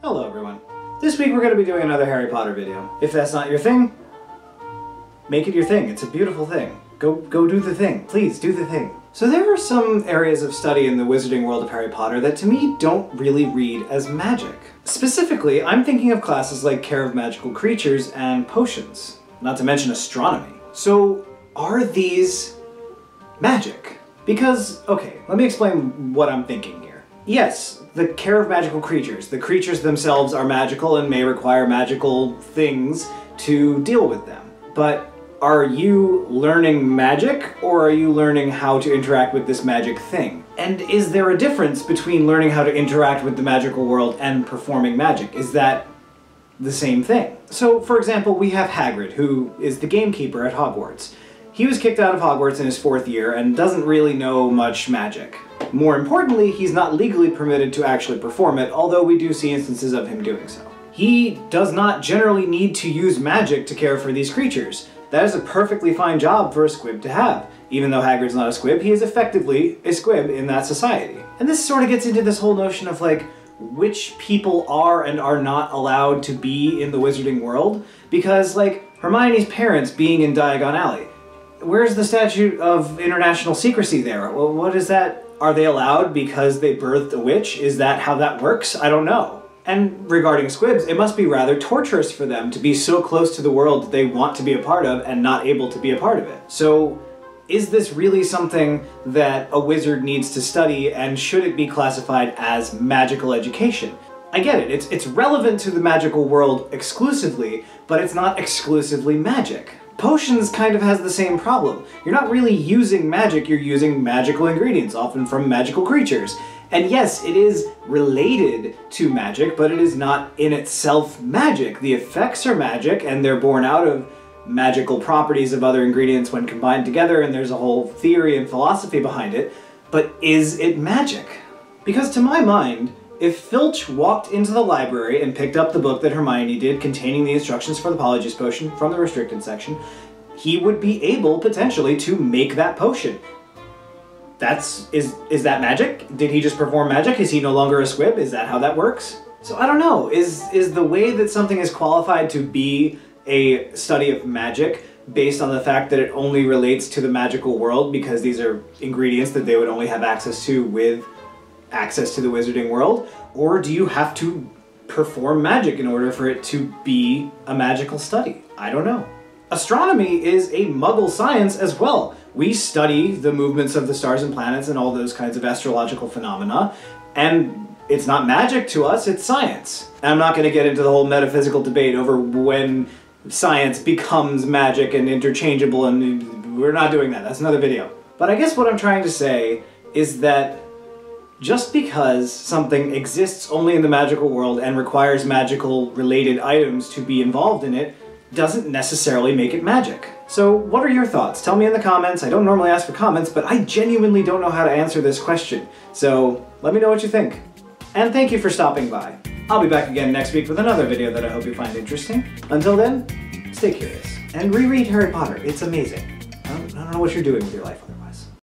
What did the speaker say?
Hello everyone. This week we're going to be doing another Harry Potter video. If that's not your thing, make it your thing. It's a beautiful thing. Go do the thing. Please, do the thing. So there are some areas of study in the wizarding world of Harry Potter that to me don't really read as magic. Specifically, I'm thinking of classes like Care of Magical Creatures and Potions, not to mention Astronomy. So are these magic? Because, okay, let me explain what I'm thinking here. Yes, the Care of Magical Creatures. The creatures themselves are magical and may require magical things to deal with them. But are you learning magic, or are you learning how to interact with this magic thing? And is there a difference between learning how to interact with the magical world and performing magic? Is that the same thing? So, for example, we have Hagrid, who is the gamekeeper at Hogwarts. He was kicked out of Hogwarts in his 4th year and doesn't really know much magic. More importantly, he's not legally permitted to actually perform it, although we do see instances of him doing so. He does not generally need to use magic to care for these creatures. That is a perfectly fine job for a squib to have. Even though Hagrid's not a squib, he is effectively a squib in that society. And this sort of gets into this whole notion of like, which people are and are not allowed to be in the wizarding world. Because like, Hermione's parents being in Diagon Alley, where's the statute of international secrecy there? Well, what is that? Are they allowed because they birthed a witch? Is that how that works? I don't know. And regarding squibs, it must be rather torturous for them to be so close to the world that they want to be a part of and not able to be a part of it. So, is this really something that a wizard needs to study, and should it be classified as magical education? I get it, it's relevant to the magical world exclusively, but it's not exclusively magic. Potions kind of has the same problem. You're not really using magic, you're using magical ingredients, often from magical creatures. And yes, it is related to magic, but it is not in itself magic. The effects are magic, and they're born out of magical properties of other ingredients when combined together, and there's a whole theory and philosophy behind it. But is it magic? Because to my mind, if Filch walked into the library and picked up the book that Hermione did containing the instructions for the Polyjuice Potion from the restricted section, he would be able, potentially, to make that potion. Is that magic? Did he just perform magic? Is he no longer a squib? Is that how that works? So I don't know. Is the way that something is qualified to be a study of magic based on the fact that it only relates to the magical world because these are ingredients that they would only have access to with access to the wizarding world? Or do you have to perform magic in order for it to be a magical study? I don't know. Astronomy is a muggle science as well. We study the movements of the stars and planets and all those kinds of astrological phenomena, and it's not magic to us, it's science. And I'm not going to get into the whole metaphysical debate over when science becomes magic and interchangeable, and we're not doing that. That's another video. But I guess what I'm trying to say is that just because something exists only in the magical world and requires magical related items to be involved in it doesn't necessarily make it magic. So what are your thoughts? Tell me in the comments. I don't normally ask for comments, but I genuinely don't know how to answer this question. So let me know what you think. And thank you for stopping by. I'll be back again next week with another video that I hope you find interesting. Until then, stay curious and reread Harry Potter. It's amazing. I don't know what you're doing with your life.